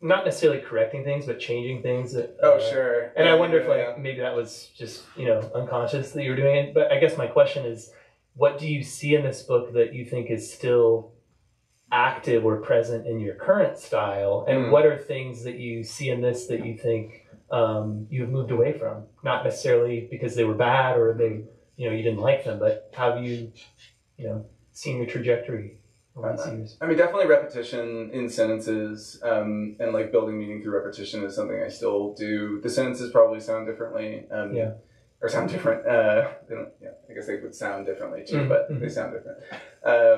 not necessarily correcting things, but changing things. Sure. And I wonder if like maybe that was just, unconscious that you were doing it. But I guess my question is, what do you see in this book that you think is still active or present in your current style? And what are things that you see in this that you think you've moved away from, not necessarily because they were bad or they, you didn't like them, but how have you, seen your trajectory over these years? I mean, definitely repetition in sentences, and like building meaning through repetition is something I still do. The sentences probably sound differently, or sound different. They don't, I guess they would sound differently too, but they sound different. I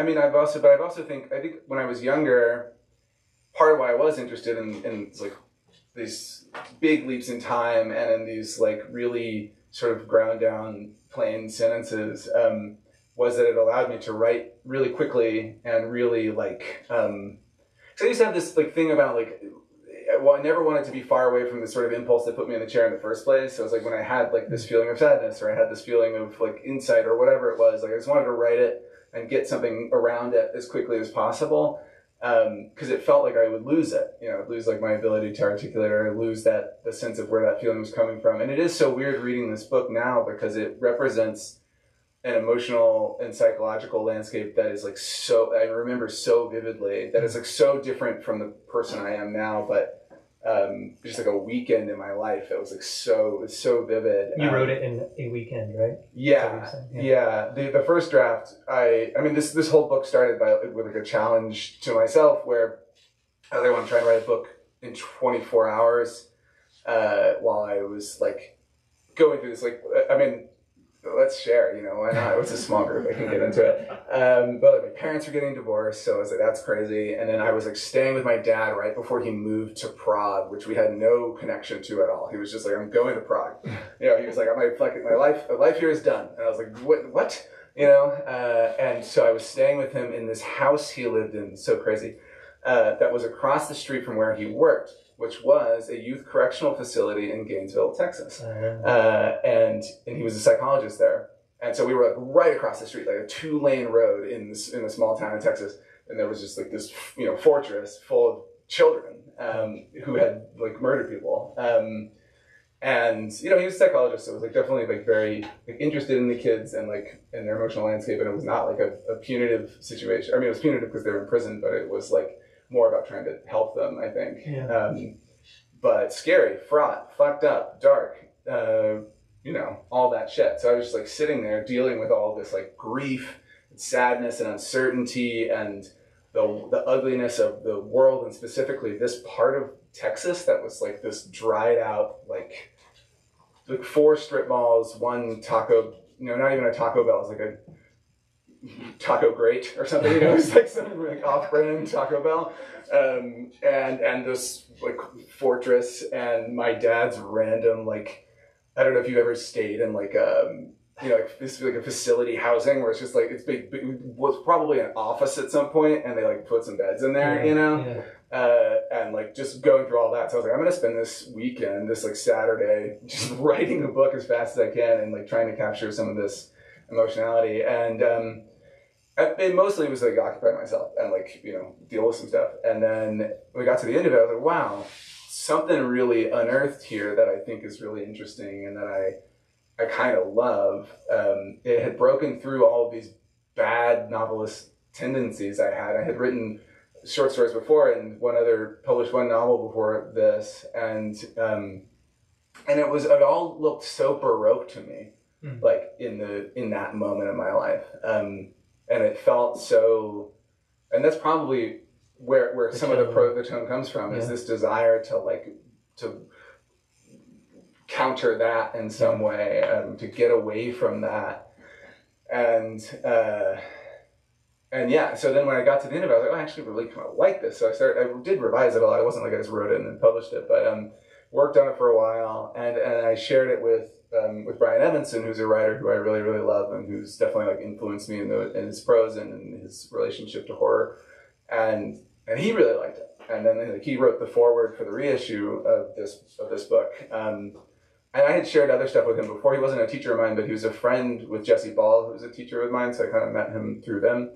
mean, I think when I was younger, part of why I was interested in like these big leaps in time and in these like really sort of ground down plain sentences was that it allowed me to write really quickly and really like so I used to have this like thing about like I never wanted to be far away from the sort of impulse that put me in the chair in the first place. So it was like when I had like this feeling of sadness or I had this feeling of like insight or whatever it was, like I just wanted to write it and get something around it as quickly as possible. Because it felt like I would lose it, lose like my ability to articulate, or lose the sense of where that feeling was coming from. And it is so weird reading this book now because it represents an emotional and psychological landscape that is like so, I remember so vividly, that is like so different from the person I am now, but just like a weekend in my life, it was like so vivid. You wrote it in a weekend, right? Yeah. The first draft, I mean, this whole book started with like a challenge to myself where I really want to try and write a book in 24 hours while I was like going through this, like, I mean, let's share, why not? It was a small group, I can get into it. But like, my parents were getting divorced, so I was like, that's crazy. And then I was like staying with my dad right before he moved to Prague, which we had no connection to at all. He was just like, I'm going to Prague. He was like, my life here is done. And I was like, what? And so I was staying with him in this house he lived in, so crazy, that was across the street from where he worked, which was a youth correctional facility in Gainesville, Texas. And he was a psychologist there. And so we were like right across the street, like a 2-lane road in a small town in Texas. And there was just like this, fortress full of children who had like murdered people. And he was a psychologist, so it was like definitely like very like interested in the kids and like in their emotional landscape. And it was not like a punitive situation. I mean, it was punitive because they were in prison, but it was like more about trying to help them, I think. But scary, fraught, fucked up, dark, all that shit. So I was just like sitting there dealing with all this like grief and sadness and uncertainty and the ugliness of the world, and specifically this part of Texas that was like this dried out, like 4 strip malls, 1 taco, not even a Taco Bell, it was like a Taco Great or something, it was like some like off-brand Taco Bell, and this like fortress, and my dad's random like, I don't know if you've ever stayed in like like this like a facility housing where it's just like it's big, was probably an office at some point, and they like put some beds in there, and like just going through all that. So I was like, I'm gonna spend this weekend, this like Saturday, just writing a book as fast as I can and like trying to capture some of this emotionality. And it mostly was like occupy myself and like deal with some stuff. And then we got to the end of it, I was like, wow, something really unearthed here that I think is really interesting and that I kind of love. It had broken through all of these bad novelist tendencies I had. I had written short stories before and published one novel before this, and it all looked so Baroque to me, like in that moment of my life, and it felt so, and that's probably where some of the tone comes from, is this desire to counter that in some way, to get away from that. And yeah, so then when I got to the end of it, I was like, oh, I actually really kind of like this. So I did revise it a lot. It wasn't like I just wrote it and then published it, but worked on it for a while, and I shared it with Brian Evanson, who's a writer who I really, really love, and who's definitely like influenced me in his prose and in his relationship to horror, and he really liked it. And then like, he wrote the foreword for the reissue of this book. And I had shared other stuff with him before. He wasn't a teacher of mine, but he was a friend with Jesse Ball, who was a teacher of mine, so I kind of met him through them.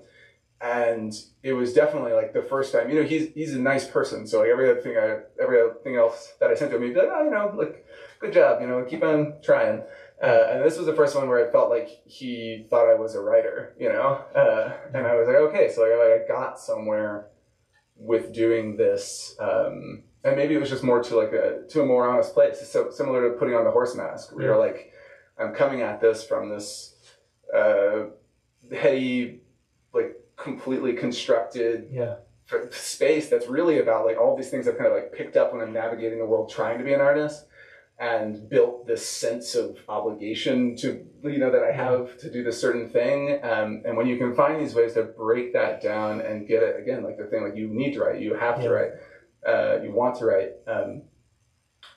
And it was definitely like the first time, you know, he's a nice person. So like everything else that I sent to him, he'd be like, oh, you know, like, good job, you know, keep on trying. And this was the first one where I felt like he thought I was a writer, you know? And I was like, okay, so like I got somewhere with doing this. And maybe it was just more to a more honest place. It's so similar to putting on the horse mask, where you're like, I'm coming at this from this heady, like, completely constructed space that's really about like all these things I've kind of like picked up when I'm navigating the world trying to be an artist, and built this sense of obligation to, you know, that I have to do this certain thing. And when you can find these ways to break that down and get it, again, like the thing, like you need to write, you have to write, you want to write,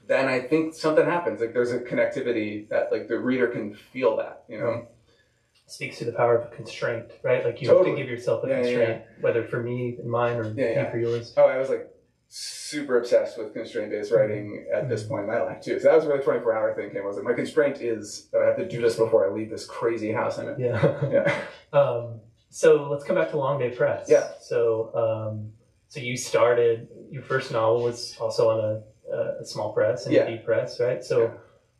then I think something happens. Like there's a connectivity that like the reader can feel that, you know. Speaks to the power of constraint, right? Like you Totally. have to give yourself a constraint, whether for me and mine or for yours. Oh, I was like super obsessed with constraint-based writing at this point in my life too. So that was where the 24-hour thing came. I was like, my constraint is that I have to do this before I leave this crazy house I'm in. So let's come back to Long Day Press. Yeah. So so you started, your first novel was also on a small press, an indie press, right? So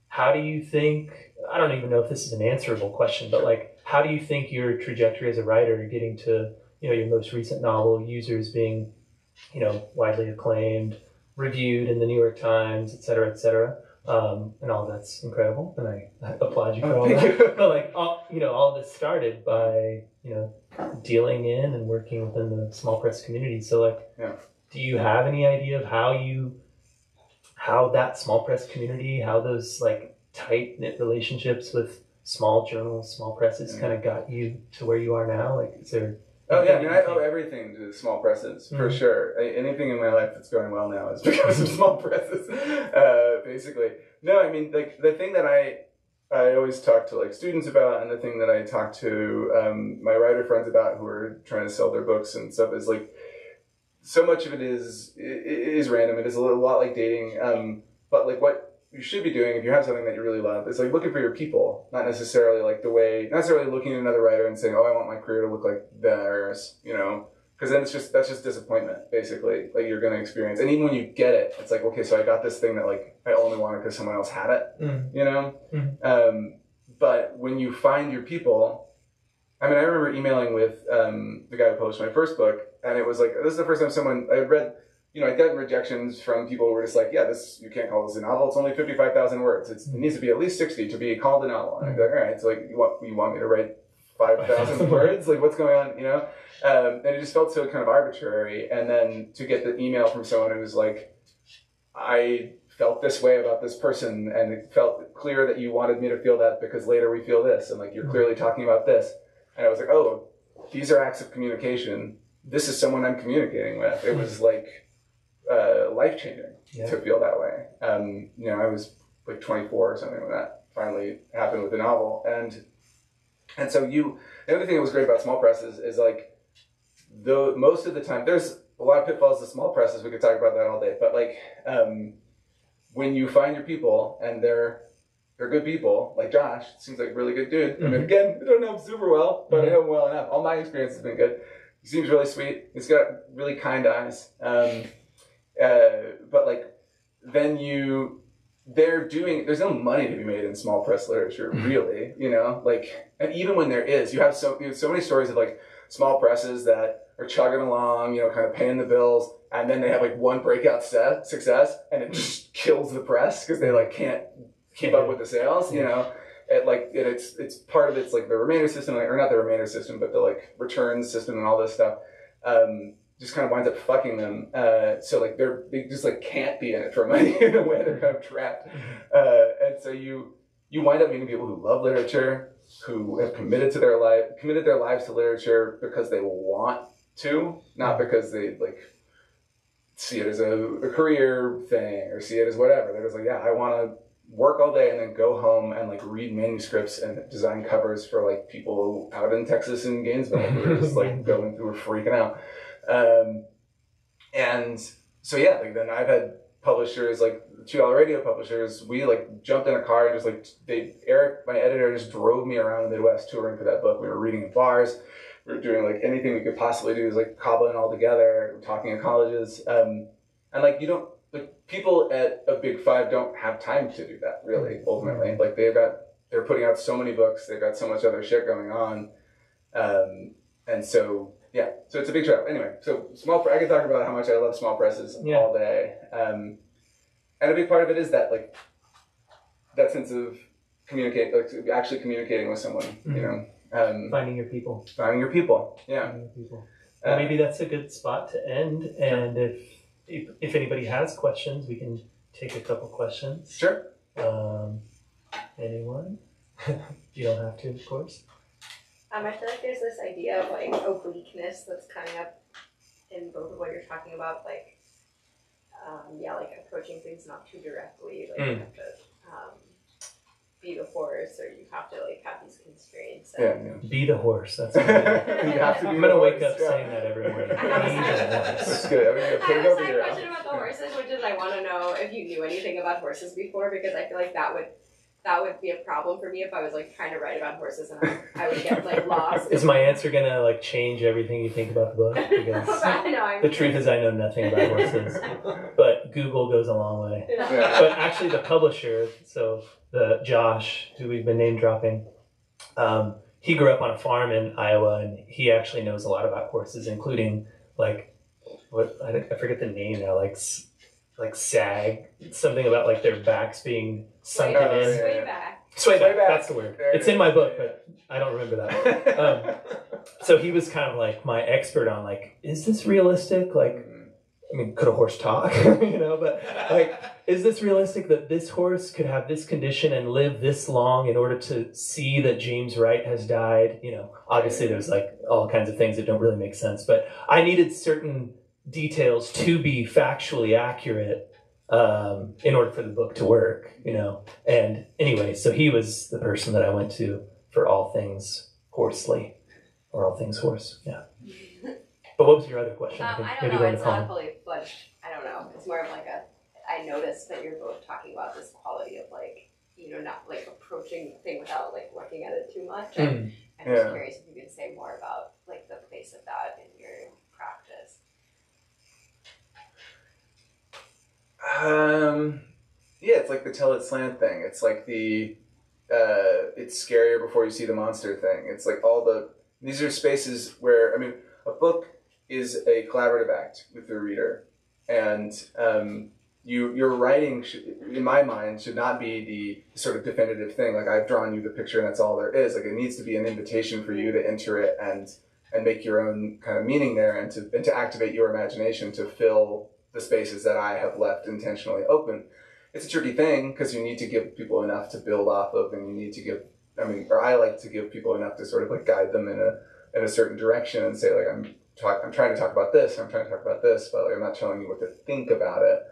how do you think, I don't even know if this is an answerable question, but like, how do you think your trajectory as a writer, getting to, you know, your most recent novel, Users, being, you know, widely acclaimed, reviewed in the New York Times, et cetera, and all that's incredible, and I applaud you for all that. But like, all this started by, you know, dealing in and working within the small press community. So like, do you have any idea of how that small press community, how those like tight-knit relationships with small journals, small presses kind of got you to where you are now? Like, is there... Oh yeah, I mean, I owe everything to small presses, for sure. Anything in my life that's going well now is because of small presses, basically. No, I mean, like, the thing that I always talk to, like, students about, and the thing that I talk to my writer friends about who are trying to sell their books and stuff is, like, so much of it is random. It is a lot like dating, but, like, what you should be doing if you have something that you really love is like looking for your people, not necessarily like not necessarily looking at another writer and saying, oh, I want my career to look like theirs, you know, because then that's just disappointment, basically, like you're going to experience. And even when you get it, it's like, okay, so I got this thing that like I only wanted because someone else had it, you know. But when you find your people, I mean, I remember emailing with the guy who published my first book, and it was like, this is the first time I had read. You know, I got rejections from people who were just like, you can't call this a novel. It's only 55,000 words. It needs to be at least 60 to be called a novel. And I'd be like, all right, it's like, you want me to write 5,000 words? Like, what's going on, you know? And it just felt so kind of arbitrary. And then to get the email from someone who was like, I felt this way about this person, and it felt clear that you wanted me to feel that because later we feel this, and like, you're clearly talking about this. And I was like, oh, these are acts of communication. This is someone I'm communicating with. It was like, life-changing to feel that way. You know, I was like 24 or something when that finally happened with the novel. And so the other thing that was great about small presses is like, most of the time, there's a lot of pitfalls to small presses. We could talk about that all day. But like, when you find your people and they're good people, like Josh, seems like a really good dude. I mean, again, I don't know him super well, but I know him well enough. All my experience has been good. He seems really sweet. He's got really kind eyes. But like, then there's no money to be made in small press literature, really, you know, like, and even when there is, you have so many stories of like small presses that are chugging along, you know, kind of paying the bills, and then they have like one breakout success, and it just kills the press because they like can't keep up with the sales, you know. It's part of it's like the remainder system, or not the remainder system, but the like returns system and all this stuff. just kind of winds up fucking them. So like they just like can't be in it for money in a way. They're kind of trapped. And so you wind up meeting people who love literature, who have committed their lives to literature because they want to, not because they like see it as a career thing or see it as whatever. They're just like, yeah, I want to work all day and then go home and like read manuscripts and design covers for like people out in Texas and Gainesville who are just like going through freaking out. And so yeah, like then I've had publishers like $2 radio publishers. We like jumped in a car and just like Eric, my editor, just drove me around the Midwest touring for that book. We were reading in bars. We were doing like anything we could possibly do, is like cobbling all together, talking in colleges, and like people at a big five don't have time to do that really. Ultimately, like they're putting out so many books, they've got so much other shit going on, and so yeah, so it's a big job. Anyway, so I could talk about how much I love small presses all day, and a big part of it is that like that sense of actually communicating with someone, you know. Finding your people. Yeah. Finding your people. Well, maybe that's a good spot to end. And if anybody has questions, we can take a couple questions. Sure. Anyone? You don't have to, of course. I feel like there's this idea of like obliqueness that's coming up in both of what you're talking about, like like approaching things not too directly, like you have to be the horse, or you have to like have these constraints. Be the horse. That's what I'm gonna wake up saying that every morning. That's good. I have a side question about the horses, which is I want to know if you knew anything about horses before, because I feel like that would be a problem for me if I was like trying to write about horses and I would get like lost. Is my answer gonna like change everything you think about the book? Because the truth is I know nothing about horses, but Google goes a long way. Yeah. But actually the publisher, so the Josh, who we've been name dropping, he grew up on a farm in Iowa, and he actually knows a lot about horses, including like I forget the name now, like sag, something about like their backs being sunken in. Sway back, that's the word. It's in my book, but I don't remember that. So he was kind of like my expert on like, is this realistic? Like, I mean, could a horse talk? You know, but like, is this realistic that this horse could have this condition and live this long in order to see that James Wright has died? You know, obviously there's like all kinds of things that don't really make sense, but I needed certain details to be factually accurate in order for the book to work, you know. And anyway, so he was the person that I went to for all things horsely, or all things horse. Yeah. But what was your other question? I don't know. It's not fully fledged. I don't know. It's more of like I noticed that you're both talking about this quality of like, you know, not like approaching the thing without like looking at it too much. And I'm just curious if you could say more about like the place of that in your practice. Yeah, it's like the tell it slant thing. It's like the it's scarier before you see the monster thing. It's like these are spaces where, I mean, a book is a collaborative act with the reader, and your writing in my mind should not be the sort of definitive thing. Like, I've drawn you the picture and that's all there is. Like, it needs to be an invitation for you to enter it and make your own kind of meaning there, and to activate your imagination to fill the spaces that I have left intentionally open. It's a tricky thing because you need to give people enough to build off of, and you need to give, I like to give people enough to sort of like guide them in a certain direction and say, like, I'm trying to talk about this, I'm trying to talk about this, but like, I'm not telling you what to think about it.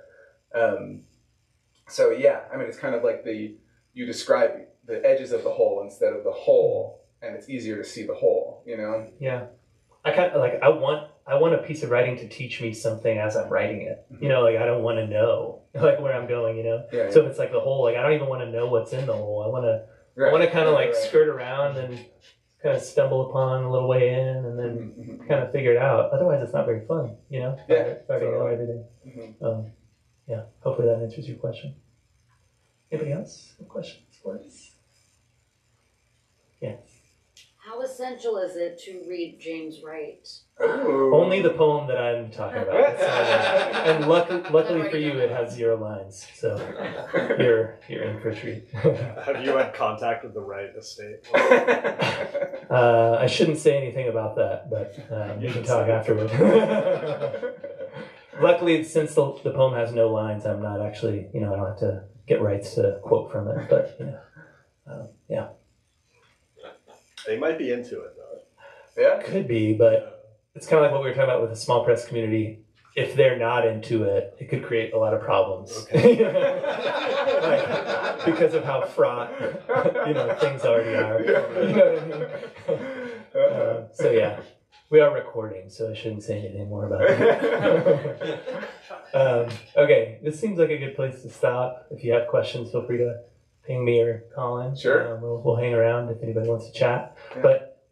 So yeah, I mean, it's kind of like you describe the edges of the whole instead of the whole, and it's easier to see the whole, you know? Yeah. I kind of like, I want a piece of writing to teach me something as I'm writing it. You know, like, I don't want to know like where I'm going, you know? Yeah, so if it's like the whole, like, I don't even want to know what's in the hole. I want to kind of like skirt around and kind of stumble upon a little way in and then kind of figure it out. Otherwise it's not very fun, you know? If I already know everything. Yeah, hopefully that answers your question. Anybody else have questions for us? Yes. How essential is it to read James Wright? Only the poem that I'm talking about. And luckily for you, it has 0 lines, so you're in for a treat. Have you had contact with the Wright estate? I shouldn't say anything about that, but we can talk afterward. Luckily, since the poem has no lines, I'm not actually, I don't have to get rights to quote from it, but, yeah. They might be into it, though. Yeah? Could be, but it's kind of like what we were talking about with the small press community. If they're not into it, it could create a lot of problems. Okay. Like, because of how fraught, things already are. You know what I mean? So yeah, we are recording, so I shouldn't say anything more about it. Okay, this seems like a good place to stop. If you have questions, feel free to ping me or Colin. Sure. We'll hang around if anybody wants to chat. Yeah. But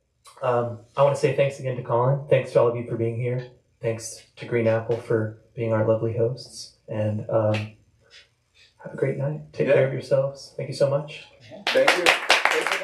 I want to say thanks again to Colin. Thanks to all of you for being here. Thanks to Green Apple for being our lovely hosts. And have a great night. Take care of yourselves. Thank you so much. Thank you. Thanks for coming.